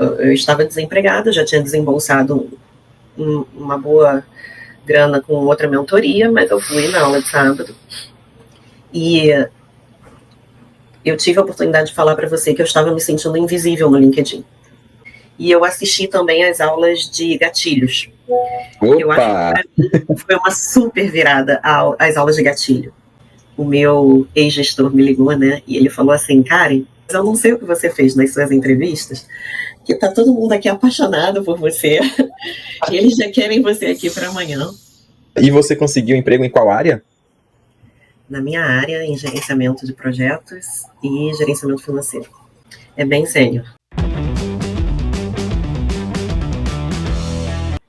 eu estava desempregada, já tinha desembolsado uma boa grana com outra mentoria, mas eu fui na aula de sábado e eu tive a oportunidade de falar para você que eu estava me sentindo invisível no LinkedIn. E eu assisti também às aulas de gatilhos. Eu acho que para mim foi uma super virada às aulas de gatilho. O meu ex-gestor me ligou, né? E ele falou assim, Karen, eu não sei o que você fez nas suas entrevistas, que tá todo mundo aqui apaixonado por você. E eles já querem você aqui para amanhã. E você conseguiu emprego em qual área? Na minha área, em gerenciamento de projetos e gerenciamento financeiro. É bem sênior.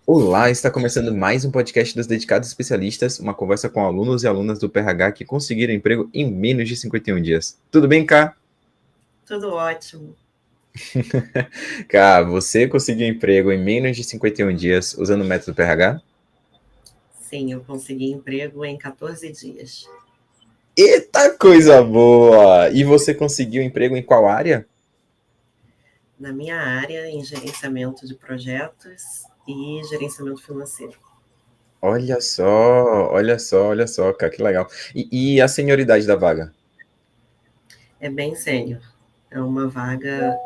Olá, está começando mais um podcast dos Dedicados Especialistas, uma conversa com alunos e alunas do PRH que conseguiram emprego em menos de 51 dias. Tudo bem, Ká? Tudo ótimo. Ká, você conseguiu emprego em menos de 51 dias usando o método PRH? Sim, eu consegui emprego em 14 dias. Eita, coisa boa! E você conseguiu emprego em qual área? Na minha área, em gerenciamento de projetos e gerenciamento financeiro. Olha só, olha só, cara, que legal. E a senioridade da vaga? É bem sênior. É uma vaga...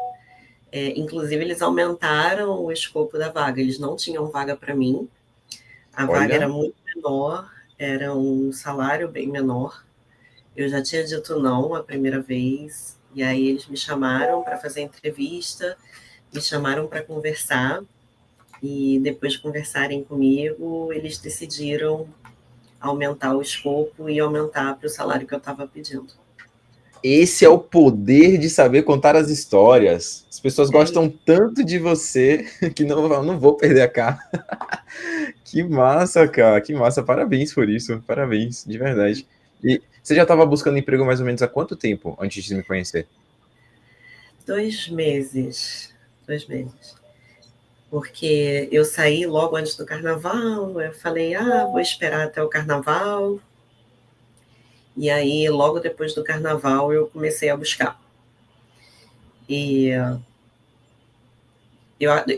inclusive, eles aumentaram o escopo da vaga. Eles não tinham vaga para mim. A vaga era Olha, muito menor, era um salário bem menor. Eu já tinha dito não a primeira vez. E aí eles me chamaram para fazer entrevista, me chamaram para conversar. E depois de conversarem comigo, eles decidiram aumentar o escopo e aumentar para o salário que eu estava pedindo. esse é o poder de saber contar as histórias. As pessoas gostam isso. tanto de você que não vou perder a cara. Que massa, cara, que massa. Parabéns por isso, parabéns, de verdade. E você já estava buscando emprego mais ou menos há quanto tempo antes de me conhecer? 2 meses. 2 meses. Porque eu saí logo antes do carnaval, eu falei, vou esperar até o carnaval. E aí, logo depois do carnaval, eu comecei a buscar. E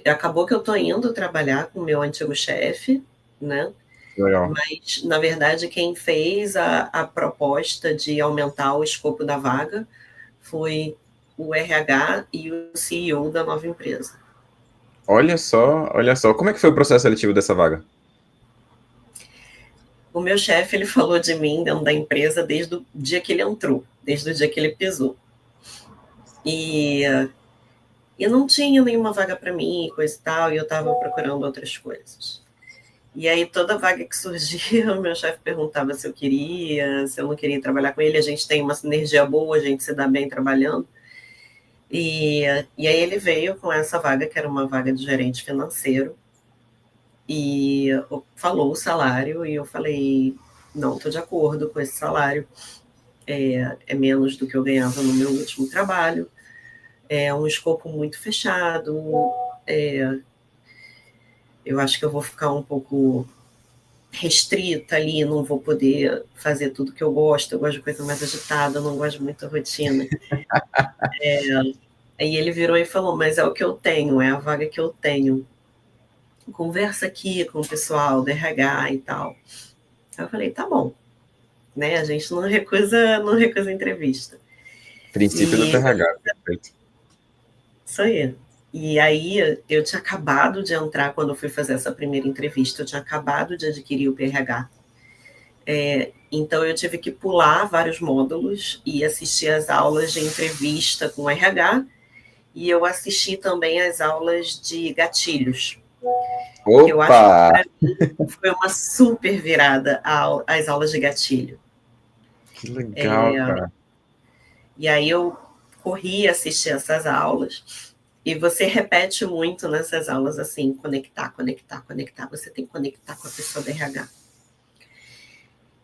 acabou que eu estou indo trabalhar com o meu antigo chefe, né? Legal. Mas, na verdade, quem fez a proposta de aumentar o escopo da vaga foi o RH e o CEO da nova empresa. Olha só, olha só. Como é que foi o processo seletivo dessa vaga? O meu chefe, ele falou de mim dentro da empresa desde o dia que ele entrou, desde o dia que ele pisou. E não tinha nenhuma vaga para mim, coisa e tal, e eu estava procurando outras coisas. E aí, toda vaga que surgia, o meu chefe perguntava se eu queria, se eu não queria trabalhar com ele. A gente tem uma sinergia boa, a gente se dá bem trabalhando. E aí ele veio com essa vaga, que era uma vaga de gerente financeiro, e falou o salário, e eu falei, não estou de acordo com esse salário, é menos do que eu ganhava no meu último trabalho, é um escopo muito fechado, eu acho que eu vou ficar um pouco restrita ali, não vou poder fazer tudo que eu gosto de coisa mais agitada, eu não gosto de muita rotina. Aí ele virou e falou, mas é o que eu tenho, é a vaga que eu tenho. Conversa aqui com o pessoal do RH e tal. Aí eu falei, tá bom, né? A gente não recusa entrevista. Princípio do E PRH, perfeito. isso aí. E aí eu tinha acabado de entrar, quando eu fui fazer essa primeira entrevista, eu tinha acabado de adquirir o PRH. Então eu tive que pular vários módulos e assistir às aulas de entrevista com o RH, e eu assisti também às aulas de gatilhos, que eu acho que Opa! para mim foi uma super virada às aulas de gatilho. Que legal, cara. E aí eu corri assistir essas aulas, e você repete muito nessas aulas assim, conectar, conectar, conectar, você tem que conectar com a pessoa do RH.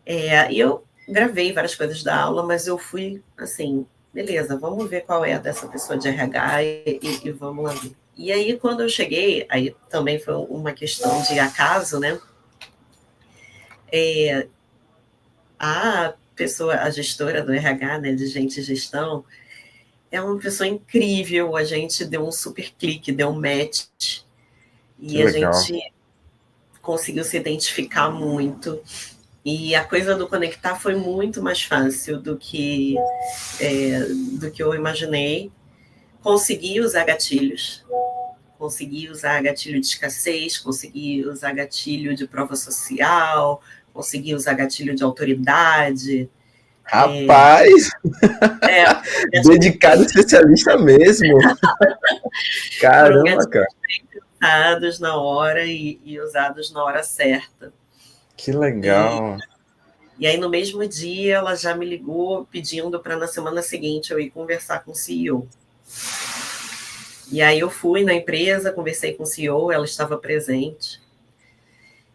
E eu gravei várias coisas da aula, mas eu fui assim, beleza, vamos ver qual é a dessa pessoa de RH e vamos lá ver. E aí, quando eu cheguei, aí também foi uma questão de acaso, né? A pessoa, a gestora do RH, né, de gente e gestão, é uma pessoa incrível, a gente deu um super clique, deu um match, Que e a legal. gente conseguiu se identificar muito. E a coisa do conectar foi muito mais fácil do que eu imaginei. Consegui usar gatilhos, consegui usar gatilho de escassez, consegui usar gatilho de prova social, consegui usar gatilho de autoridade. Rapaz, dedicado especialista mesmo. Foram Caramba, gatilhos cara. pensados na hora e usados na hora certa. Que legal. E aí, no mesmo dia, ela já me ligou pedindo para na semana seguinte eu ir conversar com o CEO. E aí eu fui na empresa, conversei com o CEO, ela estava presente.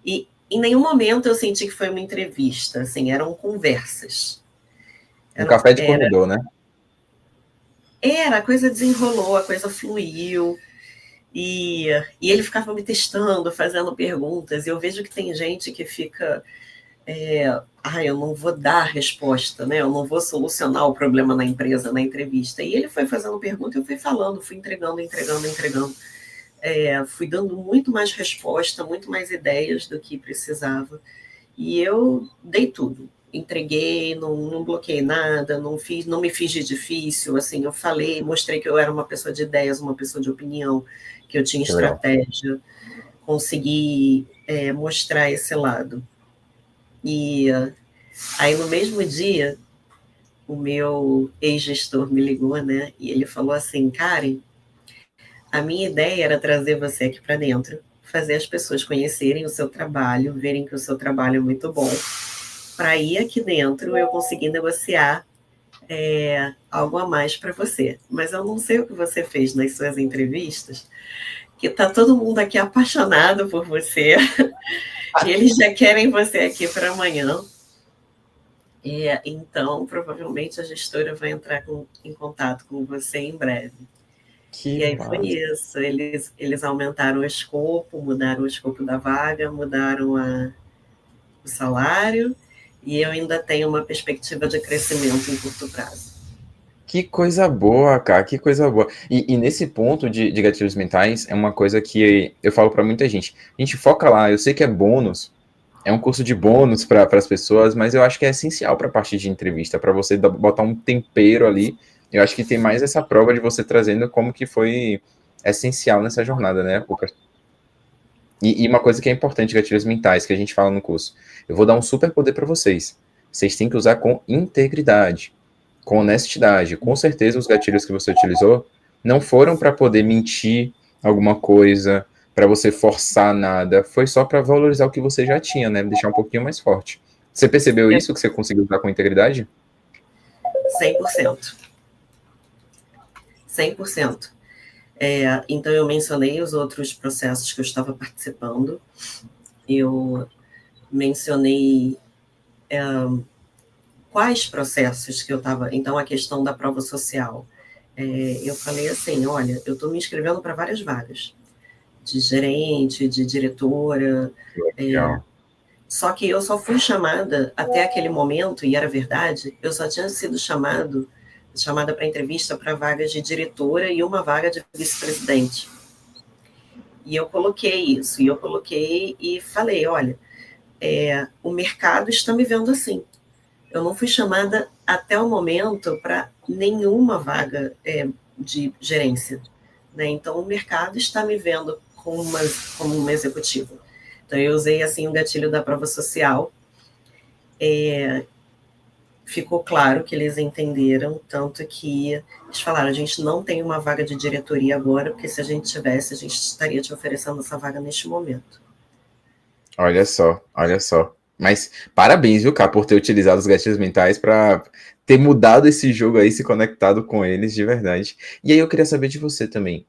E em nenhum momento eu senti que foi uma entrevista, assim, eram conversas. Um café de Era, corredor, né? a coisa desenrolou, a coisa fluiu. E, e ele ficava me testando, fazendo perguntas. E eu vejo que tem gente que fica eu não vou dar resposta, né? Eu não vou solucionar o problema na empresa, na entrevista. E ele foi fazendo pergunta, eu fui falando, fui entregando. Fui dando muito mais resposta, muito mais ideias do que precisava. E eu dei tudo. Entreguei, não bloqueei nada, não me fiz de difícil, assim, eu falei, mostrei que eu era uma pessoa de ideias, uma pessoa de opinião, que eu tinha Que legal. estratégia, consegui mostrar esse lado. E aí, no mesmo dia, o meu ex-gestor me ligou, né? E ele falou assim: Karen, a minha ideia era trazer você aqui para dentro, fazer as pessoas conhecerem o seu trabalho, verem que o seu trabalho é muito bom, para ir aqui dentro eu conseguir negociar algo a mais para você. Mas eu não sei o que você fez nas suas entrevistas, que tá todo mundo aqui apaixonado por você, e eles já querem você aqui para amanhã. Então, provavelmente a gestora vai entrar em contato com você em breve. Que E aí foi massa. isso. Eles aumentaram o escopo, mudaram o escopo da vaga, mudaram o salário, e eu ainda tenho uma perspectiva de crescimento em curto prazo. Que coisa boa, cara, que coisa boa. E nesse ponto de gatilhos mentais, é uma coisa que eu falo para muita gente. A gente foca lá, eu sei que é bônus, é um curso de bônus para as pessoas, mas eu acho que é essencial para a parte de entrevista, para você botar um tempero ali. Eu acho que tem mais essa prova de você trazendo como que foi essencial nessa jornada, né, Lucas? E uma coisa que é importante, gatilhos mentais, que a gente fala no curso. Eu vou dar um super poder para vocês. Vocês têm que usar com integridade, com honestidade. Com certeza os gatilhos que você utilizou não foram para poder mentir alguma coisa, para você forçar nada. Foi só para valorizar o que você já tinha, né? Deixar um pouquinho mais forte. Você percebeu isso que você conseguiu usar com integridade? 100%. 100%. Então, eu mencionei os outros processos que eu estava participando. Eu mencionei quais processos que eu estava. Então, a questão da prova social. Eu falei assim: olha, eu estou me inscrevendo para várias vagas, de gerente, de diretora. Legal. Só que eu só fui chamada até aquele momento, e era verdade, eu só tinha sido chamada para entrevista para vagas de diretora e uma vaga de vice-presidente. E eu coloquei isso, e falei: olha, o mercado está me vendo assim. Eu não fui chamada até o momento para nenhuma vaga de gerência, né? Então, o mercado está me vendo como uma executiva. Então, eu usei assim o gatilho da prova social. Ficou claro que eles entenderam, tanto que eles falaram: a gente não tem uma vaga de diretoria agora, porque se a gente tivesse, a gente estaria te oferecendo essa vaga neste momento. Olha só, olha só. Mas parabéns, viu, cara, por ter utilizado os gatilhos mentais para ter mudado esse jogo aí, se conectado com eles de verdade. E aí eu queria saber de você também.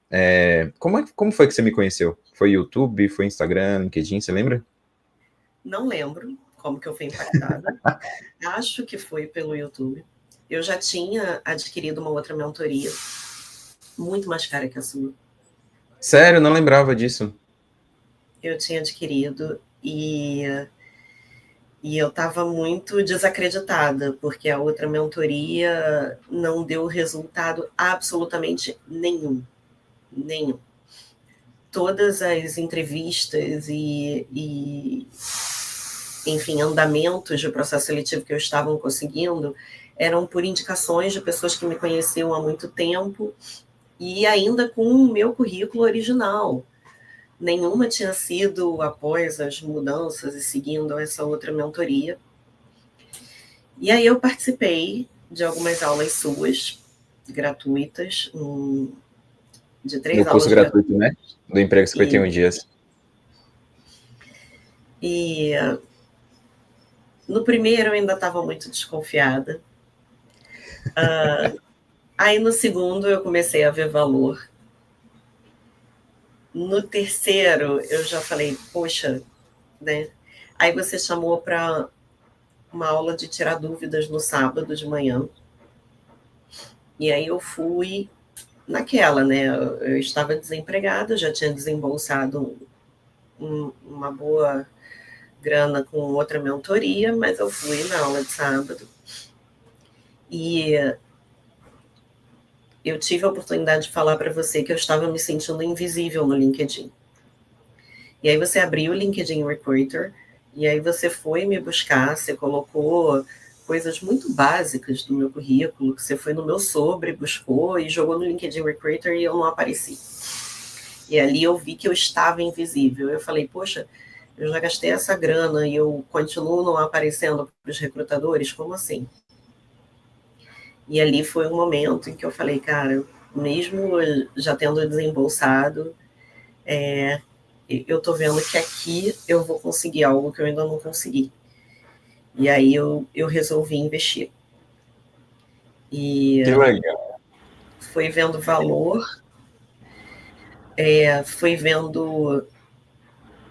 Como foi que você me conheceu? Foi YouTube, foi Instagram, LinkedIn, você lembra? Não lembro como que eu fui impactada. Acho que foi pelo YouTube. Eu já tinha adquirido uma outra mentoria, muito mais cara que a sua. Sério, não lembrava disso. Eu tinha adquirido, e E eu estava muito desacreditada, porque a outra mentoria não deu resultado absolutamente nenhum. Nenhum. Todas as entrevistas enfim, andamentos de processo seletivo que eu estava conseguindo eram por indicações de pessoas que me conheciam há muito tempo e ainda com o meu currículo original. Nenhuma tinha sido após as mudanças e seguindo essa outra mentoria. E aí eu participei de algumas aulas suas, gratuitas, de 3 No curso aulas gratuito, gratuitas. né? Do Emprego 51 dias. E no primeiro eu ainda estava muito desconfiada. Aí no segundo eu comecei a ver valor. No terceiro eu já falei, poxa, né? Aí você chamou para uma aula de tirar dúvidas no sábado de manhã. E aí eu fui naquela, né? Eu estava desempregada, já tinha desembolsado uma boa grana com outra mentoria, mas eu fui na aula de sábado. E eu tive a oportunidade de falar para você que eu estava me sentindo invisível no LinkedIn. E aí você abriu o LinkedIn Recruiter, e aí você foi me buscar, você colocou coisas muito básicas do meu currículo, que você foi no meu sobre, buscou e jogou no LinkedIn Recruiter e eu não apareci. E ali eu vi que eu estava invisível. Eu falei, poxa, eu já gastei essa grana e eu continuo não aparecendo para os recrutadores? Como assim? E ali foi um momento em que eu falei, cara, mesmo já tendo desembolsado, eu tô vendo que aqui eu vou conseguir algo que eu ainda não consegui. E aí eu resolvi investir. E Que legal. foi vendo valor, foi vendo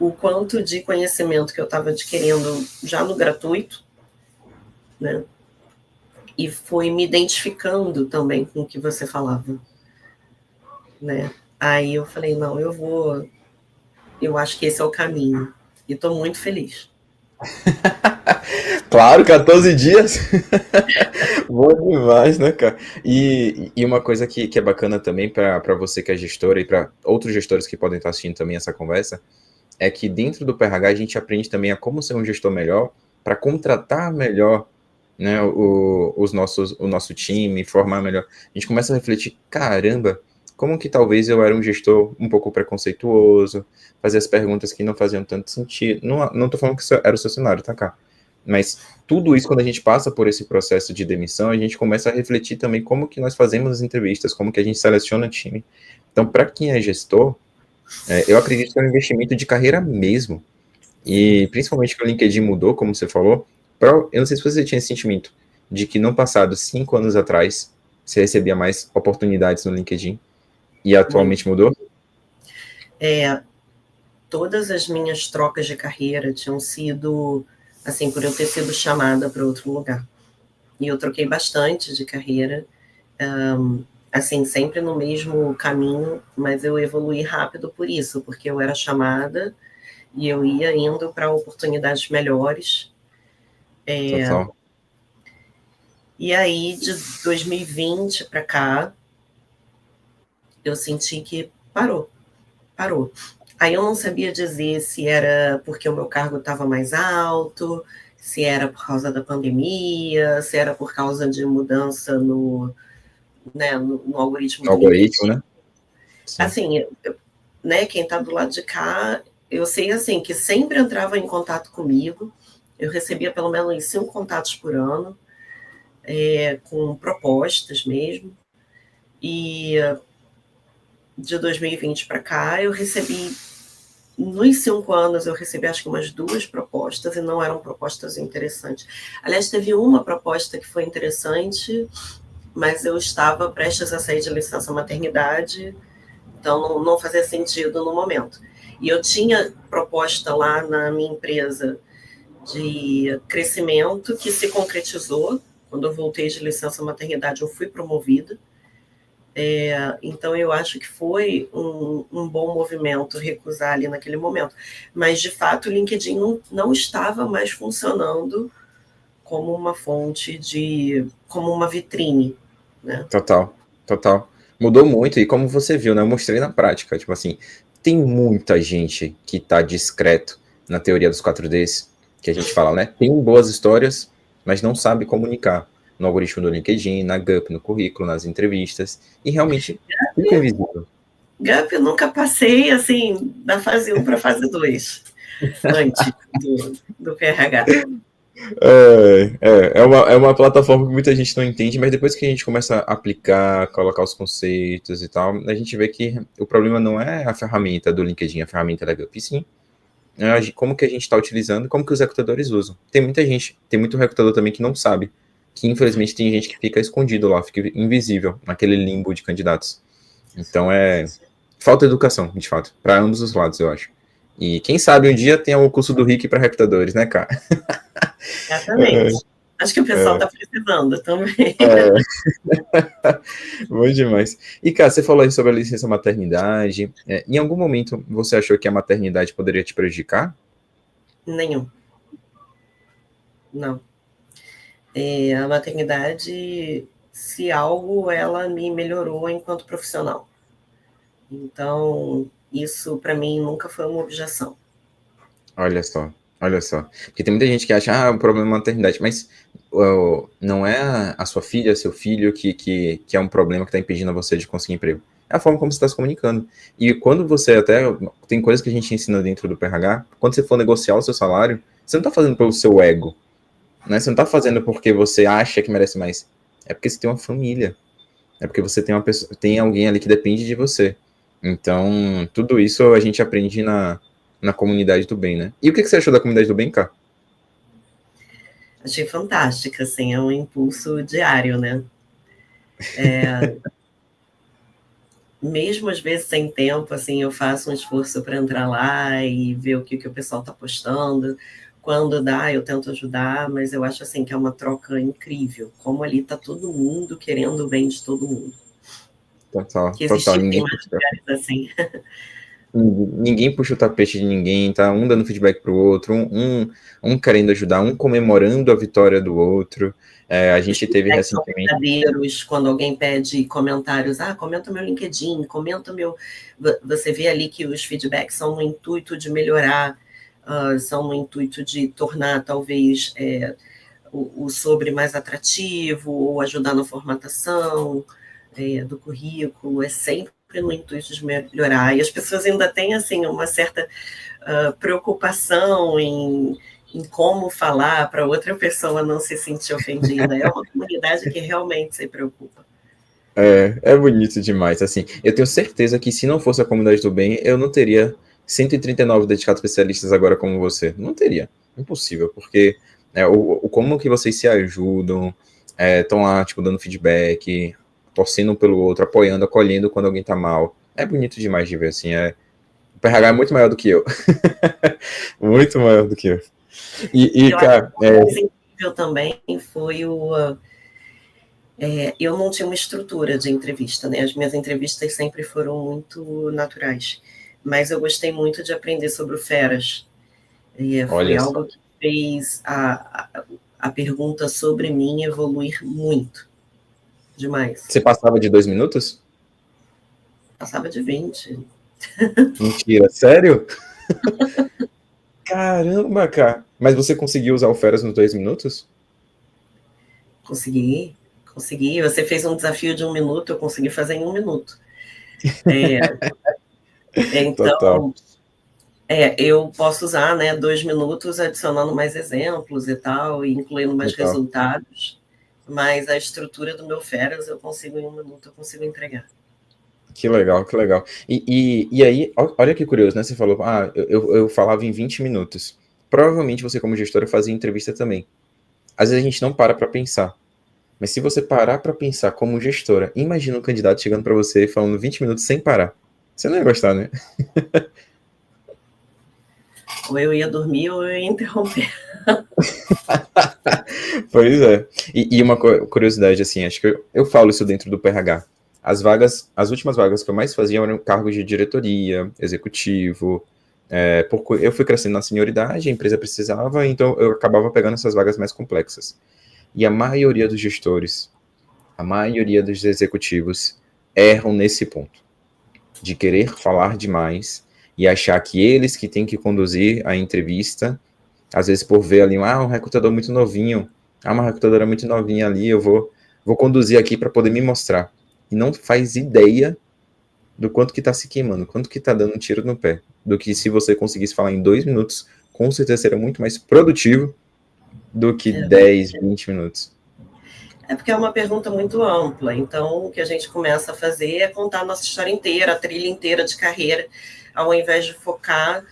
o quanto de conhecimento que eu estava adquirindo já no gratuito, né? E foi me identificando também com o que você falava, né? Aí eu falei, não, eu acho que esse é o caminho. E estou muito feliz. Claro, 14 dias. Bom demais, né, cara? E uma coisa que é bacana também para você que é gestora e para outros gestores que podem estar assistindo também essa conversa, é que dentro do PRH a gente aprende também a como ser um gestor melhor para contratar melhor, né, o nosso time, formar melhor. A gente começa a refletir, caramba, como que talvez eu era um gestor um pouco preconceituoso, fazer as perguntas que não faziam tanto sentido. Não tô falando que isso era o seu cenário, tá, cá? Mas tudo isso, quando a gente passa por esse processo de demissão, a gente começa a refletir também como que nós fazemos as entrevistas, como que a gente seleciona o time. Então, para quem é gestor, eu acredito que é um investimento de carreira mesmo. E principalmente que o LinkedIn mudou, como você falou. Eu não sei se você tinha esse sentimento de que no passado, 5 anos atrás, você recebia mais oportunidades no LinkedIn e Muito. atualmente mudou? Todas as minhas trocas de carreira tinham sido, assim, por eu ter sido chamada para outro lugar. E eu troquei bastante de carreira, assim, sempre no mesmo caminho, mas eu evoluí rápido por isso, porque eu era chamada e eu ia indo para oportunidades melhores. Total. E aí, de 2020 para cá, eu senti que parou. Aí eu não sabia dizer se era porque o meu cargo estava mais alto, se era por causa da pandemia, se era por causa de mudança no algoritmo No do algoritmo, LinkedIn. né? Sim. Assim, né, quem está do lado de cá, eu sei assim que sempre entrava em contato comigo, eu recebia pelo menos 5 contatos por ano, com propostas mesmo, e de 2020 para cá eu recebi, nos 5 anos eu recebi acho que umas 2 propostas e não eram propostas interessantes. Aliás, teve uma proposta que foi interessante, mas eu estava prestes a sair de licença maternidade, então não fazia sentido no momento. E eu tinha proposta lá na minha empresa de crescimento que se concretizou. Quando eu voltei de licença maternidade, eu fui promovida. Então, eu acho que foi um bom movimento recusar ali naquele momento. Mas, de fato, o LinkedIn não estava mais funcionando como uma fonte como uma vitrine, né? Total. Mudou muito, e como você viu, né? Eu mostrei na prática, tipo assim, tem muita gente que tá discreto na teoria dos 4Ds, que a gente fala, né? Tem boas histórias, mas não sabe comunicar no algoritmo do LinkedIn, na GUP, no currículo, nas entrevistas, e realmente fica invisível. GUP eu nunca passei, assim, da fase 1 para a fase 2, antes do PRH. É uma plataforma que muita gente não entende, mas depois que a gente começa a aplicar, colocar os conceitos e tal, a gente vê que o problema não é a ferramenta do LinkedIn, a ferramenta da GUP, sim. Como que a gente está utilizando, como que os recrutadores usam. Tem muita gente, tem muito recrutador também que não sabe, que infelizmente tem gente que fica escondido lá, fica invisível naquele limbo de candidatos. Então falta educação, de fato, para ambos os lados, eu acho. E quem sabe um dia tem o curso do RIC para recrutadores, né, cara? Exatamente. Acho que o pessoal está precisando também. Bom demais. E, cara, você falou aí sobre a licença maternidade. Em algum momento você achou que a maternidade poderia te prejudicar? Nenhum. Não. A maternidade, se algo, ela me melhorou enquanto profissional. Então, isso para mim nunca foi uma objeção. Olha só. Porque tem muita gente que acha, o problema é a maternidade, mas não é a sua filha, seu filho que é um problema que está impedindo você de conseguir emprego. É a forma como você está se comunicando. E quando você tem coisas que a gente ensina dentro do PRH, quando você for negociar o seu salário, você não está fazendo pelo seu ego, né? Você não está fazendo porque você acha que merece mais. É porque você tem uma família. É porque você tem alguém ali que depende de você. Então, tudo isso a gente aprende na comunidade do bem, né? E o que você achou da comunidade do bem, cara? Achei fantástica, assim, é um impulso diário, né? Mesmo às vezes sem tempo, assim, eu faço um esforço para entrar lá e ver o que o pessoal está postando. Quando dá, eu tento ajudar, mas eu acho assim que é uma troca incrível. Como ali está todo mundo querendo o bem de todo mundo. Total. Que existem mais lugares assim. Ninguém puxa o tapete de ninguém, tá? Um dando feedback pro outro, um querendo ajudar, um comemorando a vitória do outro. A gente teve recentemente. Quando alguém pede comentários, comenta meu LinkedIn, comenta meu. Você vê ali que os feedbacks são no intuito de melhorar, são no intuito de tornar talvez o sobre mais atrativo, ou ajudar na formatação do currículo, é sempre no intuito de melhorar. E as pessoas ainda têm assim uma certa preocupação em como falar para outra pessoa não se sentir ofendida. É uma comunidade que realmente se preocupa. É bonito demais, assim. Eu tenho certeza que se não fosse a comunidade do bem, eu não teria 139 dedicados especialistas agora como você. Não teria. Impossível, porque como que vocês se ajudam, estão lá, tipo, dando feedback, torcendo um pelo outro, apoiando, acolhendo quando alguém tá mal. É bonito demais de ver, assim. O PRH é muito maior do que eu. Muito maior do que eu. E cara... O mais incrível também foi eu não tinha uma estrutura de entrevista, né? As minhas entrevistas sempre foram muito naturais. Mas eu gostei muito de aprender sobre o Feras. Foi algo que fez a pergunta sobre mim evoluir muito. Demais. Você passava de 2 minutos? Passava de 20. Mentira, sério? Caramba, cara. Mas você conseguiu usar o Feras nos 2 minutos? Consegui. Você fez um desafio de 1 minuto, eu consegui fazer em 1 minuto. Então, total. Eu posso usar, né, 2 minutos adicionando mais exemplos e tal, e incluindo mais resultados, mas a estrutura do meu Feras eu consigo em 1 minuto, eu consigo entregar. Que legal. E aí, olha que curioso, né? Você falou, eu falava em 20 minutos. Provavelmente você, como gestora, fazia entrevista também. Às vezes a gente não para pensar. Mas se você parar para pensar como gestora, imagina um candidato chegando para você falando 20 minutos sem parar. Você não ia gostar, né? Ou eu ia dormir ou eu ia interromper. Pois é. E uma curiosidade, assim, acho que eu falo isso dentro do PRH. as últimas vagas que eu mais fazia eram cargos de diretoria, executivo, porque eu fui crescendo na senioridade, a empresa precisava, então eu acabava pegando essas vagas mais complexas. E a maioria dos gestores, a maioria dos executivos erram nesse ponto, de querer falar demais e achar que eles que têm que conduzir a entrevista, às vezes por ver ali, um recrutador muito novinho, uma recrutadora muito novinha ali, eu vou conduzir aqui para poder me mostrar. E não faz ideia do quanto que tá se queimando, quanto que tá dando um tiro no pé, do que se você conseguisse falar em 2 minutos, com certeza seria muito mais produtivo do que 10, 20 minutos. É porque é uma pergunta muito ampla, então o que a gente começa a fazer é contar a nossa história inteira, a trilha inteira de carreira, ao invés de focar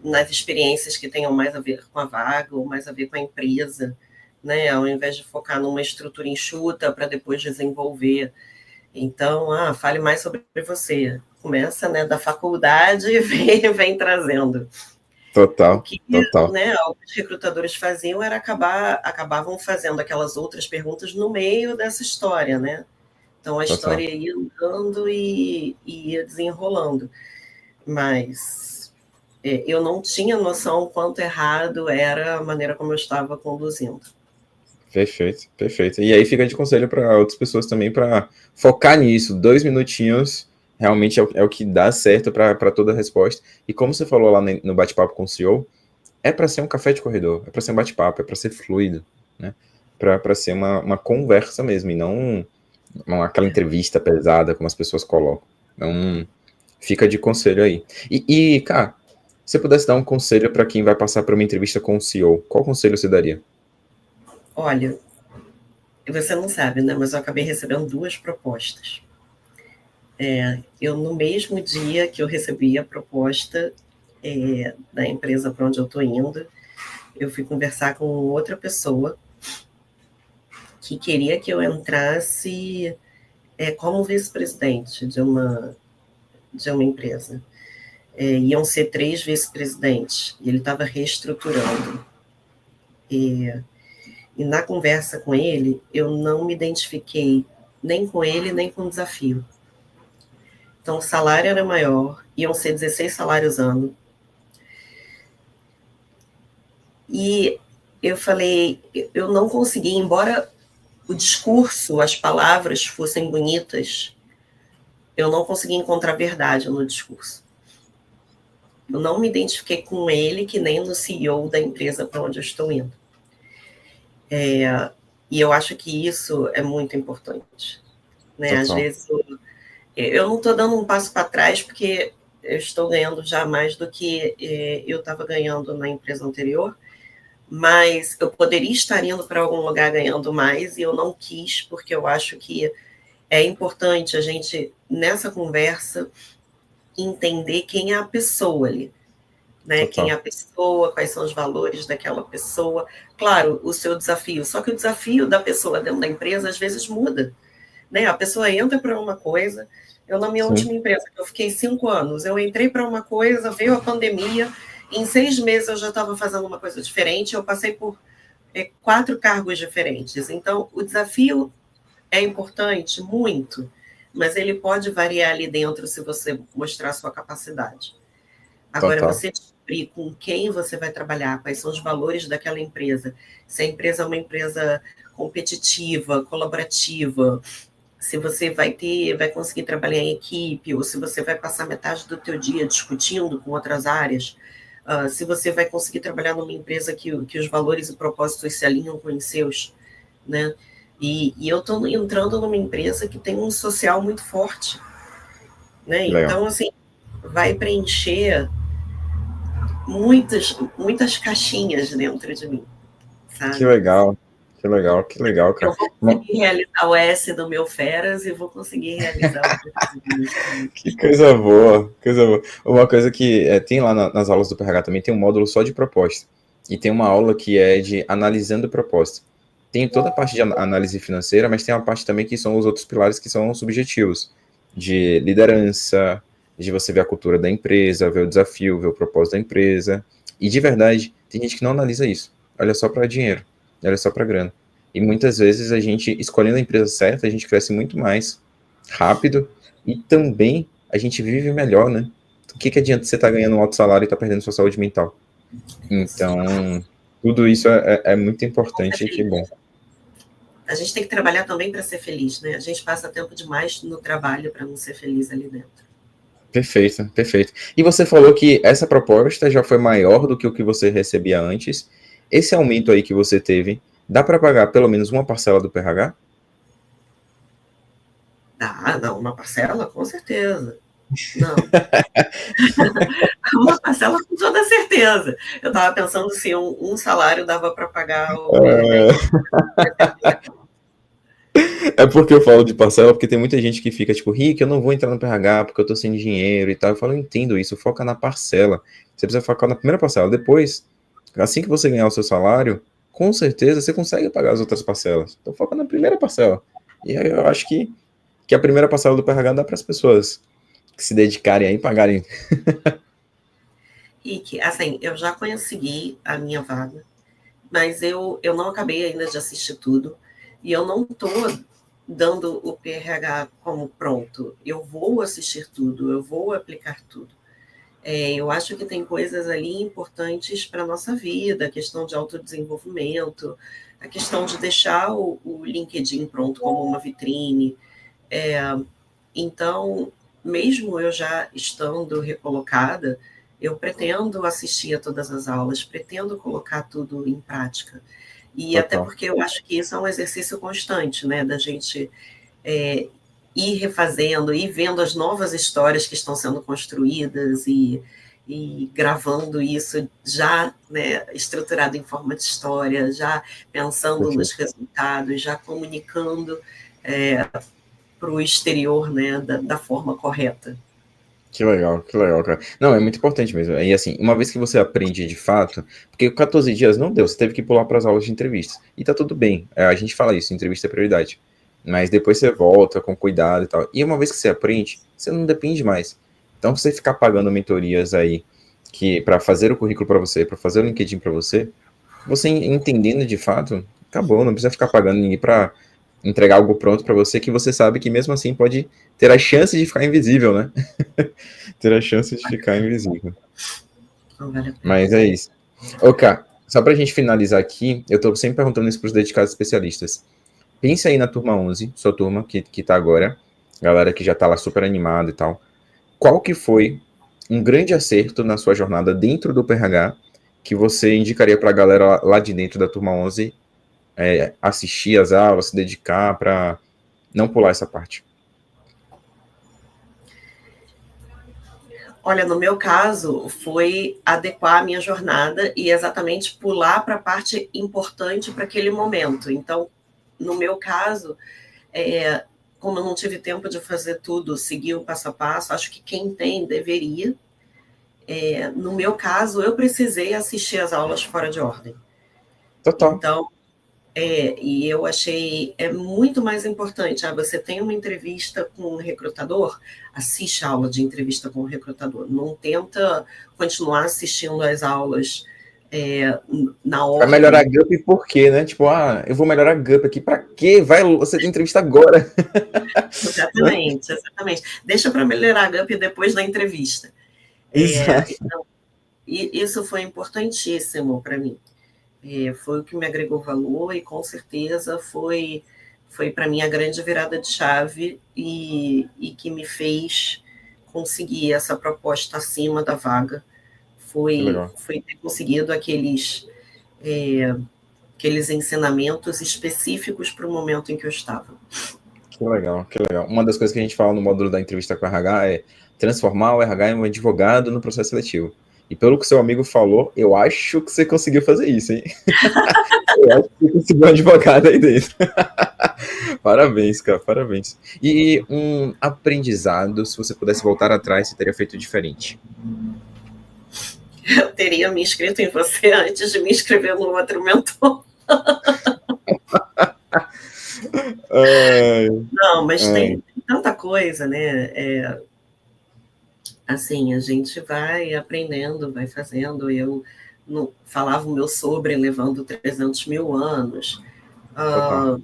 nas experiências que tenham mais a ver com a vaga ou mais a ver com a empresa, né? Ao invés de focar numa estrutura enxuta para depois desenvolver. Então, fale mais sobre você. Começa, né, da faculdade e vem trazendo. Total, O que, total. né, alguns recrutadores faziam era acabavam fazendo aquelas outras perguntas no meio dessa história, né? Então a história ia andando e ia desenrolando. Mas eu não tinha noção quanto errado era a maneira como eu estava conduzindo. Perfeito, perfeito. E aí fica de conselho para outras pessoas também para focar nisso. 2 minutinhos realmente é o que dá certo para toda a resposta. E como você falou lá no bate-papo com o CEO, é para ser um café de corredor, é para ser um bate-papo, é para ser fluido, né? Para ser uma conversa mesmo, e não aquela entrevista pesada como as pessoas colocam. Então, fica de conselho aí. Cara, se você pudesse dar um conselho para quem vai passar por uma entrevista com o CEO, qual conselho você daria? Olha, você não sabe, né? Mas eu acabei recebendo 2 propostas. Eu, no mesmo dia que eu recebi a proposta da empresa para onde eu estou indo, eu fui conversar com outra pessoa que queria que eu entrasse como vice-presidente de uma empresa. Iam ser 3 vice-presidentes, e ele estava reestruturando. E na conversa com ele, eu não me identifiquei nem com ele, nem com o desafio. Então, o salário era maior, iam ser 16 salários ano. E eu falei, eu não consegui, embora o discurso, as palavras fossem bonitas, eu não consegui encontrar verdade no discurso. Eu não me identifiquei com ele, que nem no CEO da empresa para onde eu estou indo. E eu acho que isso é muito importante. Né? Às vezes, eu não estou dando um passo para trás, porque eu estou ganhando já mais do que eu estava ganhando na empresa anterior, mas eu poderia estar indo para algum lugar ganhando mais, e eu não quis, porque eu acho que é importante a gente, nessa conversa, entender quem é a pessoa ali. Né? Quem é a pessoa, quais são os valores daquela pessoa. Claro, o seu desafio. Só que o desafio da pessoa dentro da empresa, às vezes, muda. Né? A pessoa entra para uma coisa. Eu, na minha última empresa, que eu fiquei 5 anos, eu entrei para uma coisa, veio a pandemia, em 6 meses eu já estava fazendo uma coisa diferente, eu passei por 4 cargos diferentes. Então, o desafio é importante, muito, mas ele pode variar ali dentro se você mostrar sua capacidade. Agora, você descobrir com quem você vai trabalhar, quais são os valores daquela empresa, se a empresa é uma empresa competitiva, colaborativa, se você vai conseguir trabalhar em equipe, ou se você vai passar metade do teu dia discutindo com outras áreas, se você vai conseguir trabalhar numa empresa que os valores e propósitos se alinham com os seus, né? E eu estou entrando numa empresa que tem um social muito forte, né? Então, assim, vai preencher muitas caixinhas dentro de mim, sabe? Que legal, cara. Eu vou conseguir realizar o S do meu Feras e vou conseguir realizar o Que coisa boa, coisa boa. Uma coisa que tem lá nas aulas do PRH também, tem um módulo só de proposta. E tem uma aula que é de analisando proposta. Tem toda a parte de análise financeira, mas tem uma parte também que são os outros pilares que são subjetivos. De liderança, de você ver a cultura da empresa, ver o desafio, ver o propósito da empresa. E de verdade, tem gente que não analisa isso. Olha só para dinheiro, olha só para grana. E muitas vezes a gente, escolhendo a empresa certa, a gente cresce muito mais rápido, e também a gente vive melhor, né? O que adianta você estar ganhando um alto salário e estar perdendo sua saúde mental? Isso. Então, tudo isso é muito Vamos ser importante e que bom. felizes. A gente tem que trabalhar também para ser feliz, né? A gente passa tempo demais no trabalho para não ser feliz ali dentro. Perfeito, perfeito. E você falou que essa proposta já foi maior do que o que você recebia antes. Esse aumento aí que você teve, dá para pagar pelo menos uma parcela do PRH? Ah, não, uma parcela, com certeza. Não. Uma parcela com toda certeza. Eu estava pensando se um salário dava para pagar o PRH. É porque eu falo de parcela, porque tem muita gente que fica tipo, Rick, eu não vou entrar no PRH porque eu tô sem dinheiro e tal. Eu falo, eu entendo isso, foca na parcela. Você precisa focar na primeira parcela. Depois, assim que você ganhar o seu salário, com certeza você consegue pagar as outras parcelas. Então foca na primeira parcela. E aí eu acho que a primeira parcela do PRH dá para as pessoas que se dedicarem aí e pagarem. E que, assim, eu já consegui a minha vaga, mas eu não acabei ainda de assistir tudo. E eu não estou dando o PRH como pronto. Eu vou assistir tudo, eu vou aplicar tudo. Eu acho que tem coisas ali importantes para a nossa vida, a questão de autodesenvolvimento, a questão de deixar o LinkedIn pronto como uma vitrine. Então, mesmo eu já estando recolocada, eu pretendo assistir a todas as aulas, pretendo colocar tudo em prática. E até Total. porque eu acho que isso é um exercício constante, né? Da gente ir refazendo, ir vendo as novas histórias que estão sendo construídas e gravando isso já, né, estruturado em forma de história, já pensando nos Perfeito. resultados, já comunicando para o exterior, né, da forma correta. Que legal, cara. Não, é muito importante mesmo. E assim, uma vez que você aprende de fato, porque 14 dias não deu, você teve que pular para as aulas de entrevistas. E tá tudo bem. A gente fala isso, entrevista é prioridade. Mas depois você volta com cuidado e tal. E uma vez que você aprende, você não depende mais. Então, você ficar pagando mentorias aí que para fazer o currículo para você, para fazer o LinkedIn para você, você entendendo de fato, acabou, não precisa ficar pagando ninguém para entregar algo pronto para você que você sabe que mesmo assim pode ter a chance de ficar invisível, né? Ter a chance de ficar invisível. Não vale a pena. Mas é isso. Ok, só pra gente finalizar aqui, eu tô sempre perguntando isso pros dedicados especialistas. Pensa aí na turma 11, sua turma que tá agora, galera que já tá lá super animada e tal. Qual que foi um grande acerto na sua jornada dentro do PRH que você indicaria pra galera lá de dentro da turma 11 assistir as aulas, se dedicar para não pular essa parte? Olha, no meu caso, foi adequar a minha jornada e exatamente pular para a parte importante para aquele momento. Então, no meu caso, como eu não tive tempo de fazer tudo, seguir o passo a passo, acho que quem tem deveria. No meu caso, eu precisei assistir as aulas fora de ordem. Total. Então, e eu achei muito mais importante. Você tem uma entrevista com um recrutador, assiste a aula de entrevista com o recrutador. Não tenta continuar assistindo as aulas na Vai melhorar a ordem. GUP por quê, né? Tipo, eu vou melhorar a GUP aqui, pra quê? Vai, você tem entrevista agora. Né? Exatamente, exatamente. Deixa para melhorar a GUP depois da entrevista. Exato. Então, isso foi importantíssimo para mim. Foi o que me agregou valor e com certeza foi para mim a grande virada de chave e que me fez conseguir essa proposta acima da vaga. Que Foi, legal. foi ter conseguido aqueles ensinamentos específicos para o momento em que eu estava. Que legal, que legal. Uma das coisas que a gente fala no módulo da entrevista com o RH é transformar o RH em um advogado no processo seletivo. E pelo que seu amigo falou, eu acho que você conseguiu fazer isso, hein? Eu acho que você conseguiu um advogado aí dentro. Parabéns, cara, parabéns. E um aprendizado, se você pudesse voltar atrás, você teria feito diferente. Eu teria me inscrito em você antes de me inscrever no outro mentor. Não, mas tem tanta coisa, né? Assim, a gente vai aprendendo, vai fazendo. Eu falava o meu sobre levando 300 mil anos. Total.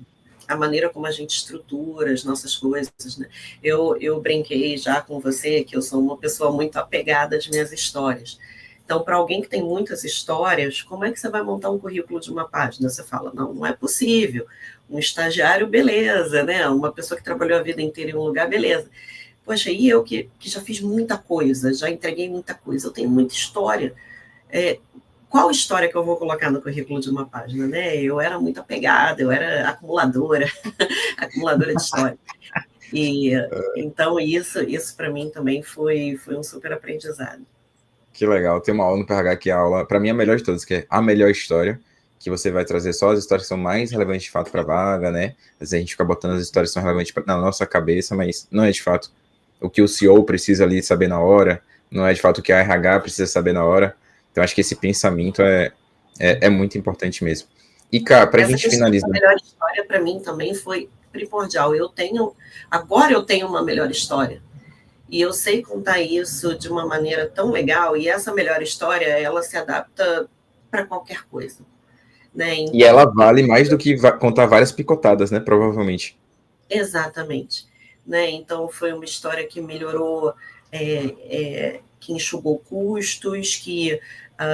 a maneira como a gente estrutura as nossas coisas, né? Eu brinquei já com você que eu sou uma pessoa muito apegada às minhas histórias. Então, para alguém que tem muitas histórias, como é que você vai montar um currículo de uma página? Você fala, não, não é possível. Um estagiário, beleza, né? Uma pessoa que trabalhou a vida inteira em um lugar, beleza. Poxa, e eu que já fiz muita coisa, já entreguei muita coisa, eu tenho muita história. Qual história que eu vou colocar no currículo de uma página, né? Eu era muito apegada, eu era acumuladora, acumuladora de história. E então isso para mim também foi um super aprendizado. Que legal. Tem uma aula no PH que é a aula, para mim, a melhor de todas, que é a melhor história, que você vai trazer só as histórias que são mais relevantes de fato para a vaga, né? Às vezes a gente fica botando as histórias que são relevantes na nossa cabeça, mas não é de fato o que o CEO precisa ali saber na hora, não é de fato o que a RH precisa saber na hora. Então, acho que esse pensamento é muito importante mesmo. E, cara, para a Essa gente questão da finalizar. melhor história, para mim, também foi primordial. Agora eu tenho uma melhor história. E eu sei contar isso de uma maneira tão legal, e essa melhor história, ela se adapta para qualquer coisa. Né? E ela Então, vale mais do que contar várias picotadas, né? Provavelmente. exatamente. Né? Então, foi uma história que melhorou, que enxugou custos, que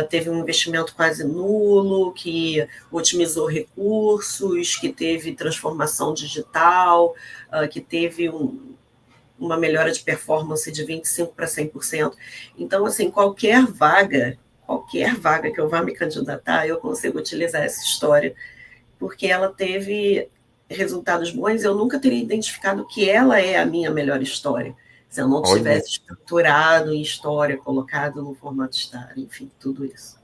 teve um investimento quase nulo, que otimizou recursos, que teve transformação digital, que teve uma melhora de performance de 25% para 100%. Então, assim, qualquer vaga que eu vá me candidatar, eu consigo utilizar essa história, porque ela teve resultados bons. Eu nunca teria identificado que ela é a minha melhor história, se eu não Olha, tivesse estruturado em história, colocado no formato star, enfim, tudo isso.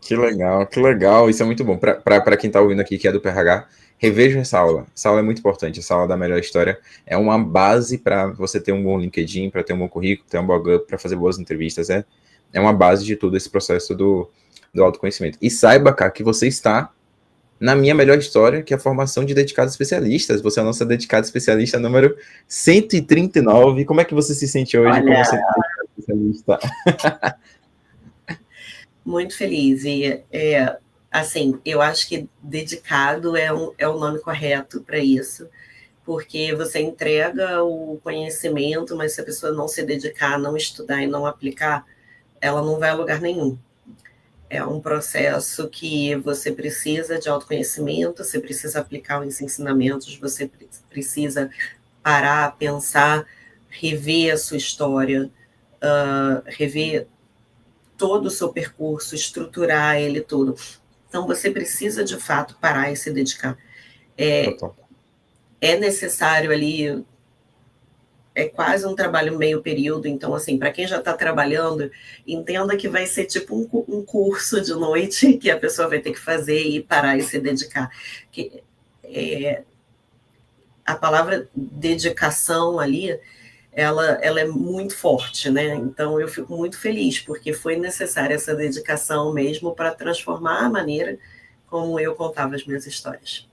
que legal, que legal. Isso é muito bom. Para quem está ouvindo aqui, que é do PRH, revejam essa aula. Essa aula é muito importante. Essa aula da melhor história é uma base para você ter um bom LinkedIn, para ter um bom currículo, ter um bom GUP, para fazer boas entrevistas. É uma base de todo esse processo do autoconhecimento. E saiba, cara, que você está na minha melhor história, que é a formação de dedicados especialistas. Você é a nossa dedicada especialista número 139. Como é que você se sente hoje como Olha, sendo dedicada especialista? muito feliz. E, assim, eu acho que dedicado é o nome correto para isso, porque você entrega o conhecimento, mas se a pessoa não se dedicar, não estudar e não aplicar, ela não vai a lugar nenhum. É um processo que você precisa de autoconhecimento, você precisa aplicar os ensinamentos, você precisa parar, pensar, rever a sua história, rever todo o seu percurso, estruturar ele todo. Então, você precisa, de fato, parar e se dedicar. Total. É necessário ali, é quase um trabalho meio período, então, assim, para quem já está trabalhando, entenda que vai ser tipo um curso de noite que a pessoa vai ter que fazer e parar e se dedicar. Que, a palavra dedicação ali, ela é muito forte, né? Então, eu fico muito feliz, porque foi necessária essa dedicação mesmo para transformar a maneira como eu contava as minhas histórias.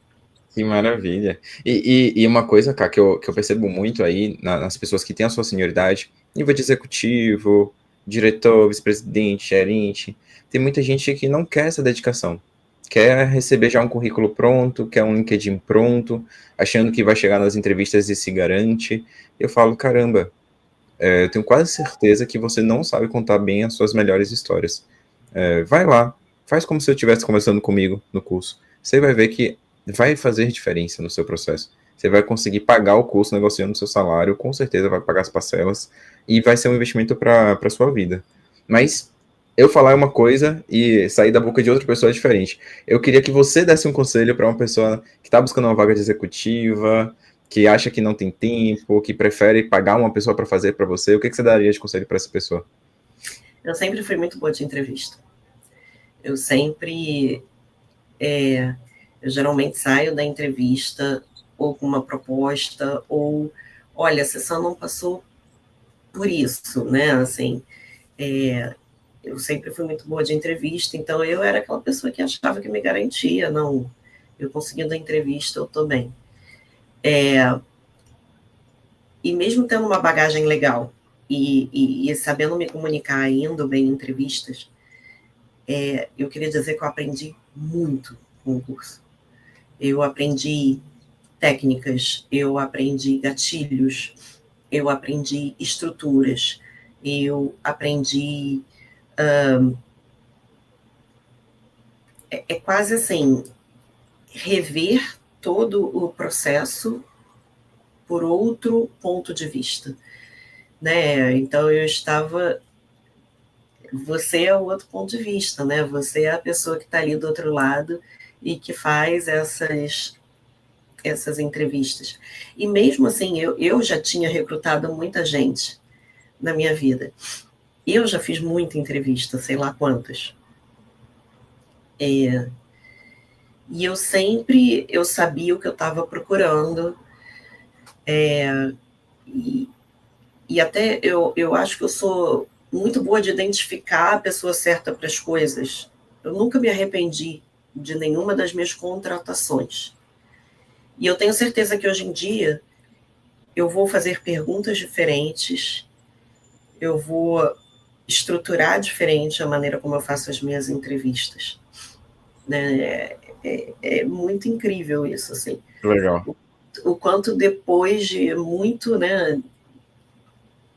Que maravilha. E uma coisa, cara, que eu percebo muito aí nas pessoas que têm a sua senioridade, nível de executivo, diretor, vice-presidente, gerente, tem muita gente que não quer essa dedicação. Quer receber já um currículo pronto, quer um LinkedIn pronto, achando que vai chegar nas entrevistas e se garante. Eu falo, caramba, eu tenho quase certeza que você não sabe contar bem as suas melhores histórias. Vai lá, faz como se eu estivesse conversando comigo no curso. Você vai ver que vai fazer diferença no seu processo. Você vai conseguir pagar o curso negociando o seu salário, com certeza vai pagar as parcelas e vai ser um investimento para a sua vida. Mas eu falar uma coisa e sair da boca de outra pessoa é diferente. Eu queria que você desse um conselho para uma pessoa que está buscando uma vaga de executiva, que acha que não tem tempo, que prefere pagar uma pessoa para fazer para você. O que você daria de conselho para essa pessoa? Eu sempre fui muito boa de entrevista. Eu sempre. Eu geralmente saio da entrevista ou com uma proposta, ou olha, a sessão não passou por isso, né? Assim, eu sempre fui muito boa de entrevista, então eu era aquela pessoa que achava que me garantia, não, eu conseguindo a entrevista, eu estou bem. E mesmo tendo uma bagagem legal e sabendo me comunicar, indo bem em entrevistas, eu queria dizer que eu aprendi muito com o curso. Eu aprendi técnicas, eu aprendi gatilhos, eu aprendi estruturas, eu aprendi... é quase assim, rever todo o processo por outro ponto de vista, né? Então eu estava... Você é o outro ponto de vista, né? Você é a pessoa que está ali do outro lado e que faz essas entrevistas. E mesmo assim, eu já tinha recrutado muita gente na minha vida. Eu já fiz muita entrevista, sei lá quantas. E eu sabia o que eu estava procurando. E até eu acho que eu sou muito boa de identificar a pessoa certa para as coisas. Eu nunca me arrependi de nenhuma das minhas contratações. E eu tenho certeza que hoje em dia eu vou fazer perguntas diferentes, eu vou estruturar diferente a maneira como eu faço as minhas entrevistas. Né? É muito incrível isso, assim. Legal. O quanto depois de muito, né,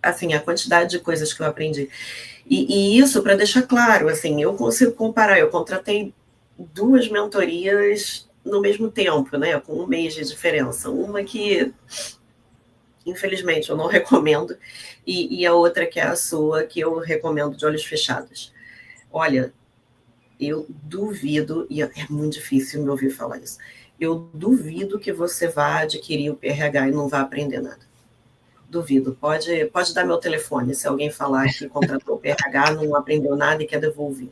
assim, a quantidade de coisas que eu aprendi. E isso, para deixar claro, assim, eu consigo comparar, eu contratei 2 mentorias no mesmo tempo, né, com 1 mês de diferença. Uma que, infelizmente, eu não recomendo, e a outra que é a sua, que eu recomendo de olhos fechados. Olha, eu duvido, e é muito difícil me ouvir falar isso, eu duvido que você vá adquirir o PRH e não vá aprender nada. Duvido. Pode dar meu telefone, se alguém falar que contratou o PRH, não aprendeu nada e quer devolver.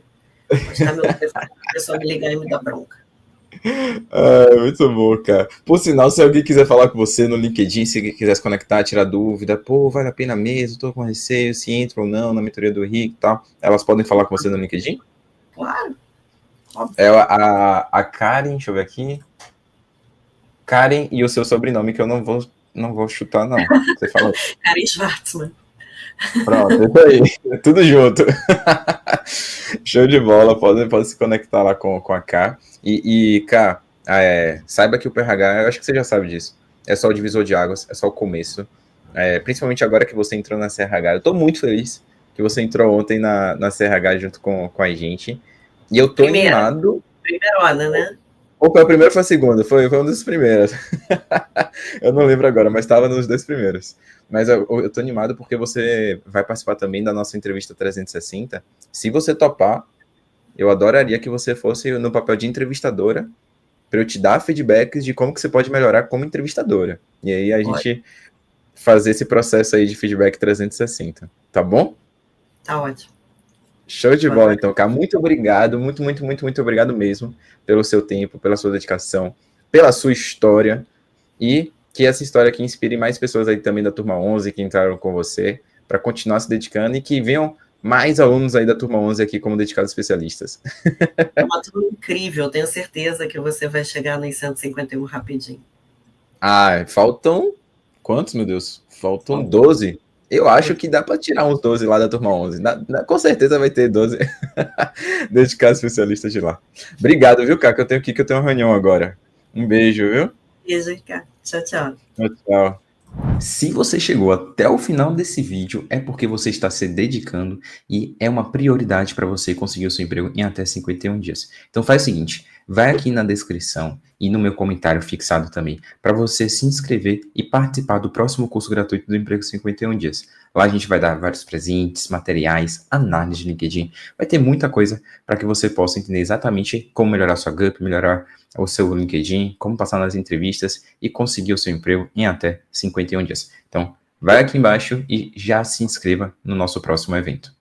Pode dar meu telefone, a pessoa me ligar e me dar bronca. Muito bom, cara. Por sinal, se alguém quiser falar com você no LinkedIn, se quiser se conectar, tirar dúvida, pô, vale a pena mesmo, tô com receio, se entra ou não na mentoria do Rick e tal, elas podem falar com você no LinkedIn? Claro. Óbvio. É a Karen, deixa eu ver aqui. Karen e o seu sobrenome, que eu não vou chutar, não. Você fala. Karen Schwartzman. Pronto, isso aí. Tudo junto. Show de bola. Pode se conectar lá com a K. E K, saiba que o PRH, eu acho que você já sabe disso. É só o divisor de águas, é só o começo. Principalmente agora que você entrou na CRH. Eu tô muito feliz que você entrou ontem na CRH junto com a gente. E eu tô animado. Primeirona, né? Ou foi a primeira ou foi a segunda? Foi um dos primeiros. Eu não lembro agora, mas estava nos 2 primeiros. Mas eu tô animado porque você vai participar também da nossa entrevista 360. Se você topar, eu adoraria que você fosse no papel de entrevistadora para eu te dar feedbacks de como que você pode melhorar como entrevistadora. E aí a gente fazer esse processo aí de feedback 360. Tá bom? Tá ótimo. Show de bola, então, cara. Muito obrigado, muito obrigado mesmo pelo seu tempo, pela sua dedicação, pela sua história e que essa história aqui inspire mais pessoas aí também da Turma 11 que entraram com você para continuar se dedicando e que venham mais alunos aí da Turma 11 aqui como dedicados especialistas. É uma turma incrível, tenho certeza que você vai chegar nos 151 rapidinho. Faltam quantos, meu Deus? Faltam 12. Eu acho que dá para tirar uns 12 lá da Turma 11. Com certeza vai ter 12 dedicados especialistas de lá. Obrigado, viu, cara? Que eu tenho que eu tenho uma reunião agora. Um beijo, viu? Beijo, cara. Tchau, tchau. Tchau, tchau. Se você chegou até o final desse vídeo, é porque você está se dedicando e é uma prioridade para você conseguir o seu emprego em até 51 dias. Então faz o seguinte, vai aqui na descrição e no meu comentário fixado também, para você se inscrever e participar do próximo curso gratuito do Emprego 51 Dias. Lá a gente vai dar vários presentes, materiais, análise de LinkedIn, vai ter muita coisa para que você possa entender exatamente como melhorar sua GUP, melhorar o seu LinkedIn, como passar nas entrevistas e conseguir o seu emprego em até 51 dias. Então, vai aqui embaixo e já se inscreva no nosso próximo evento.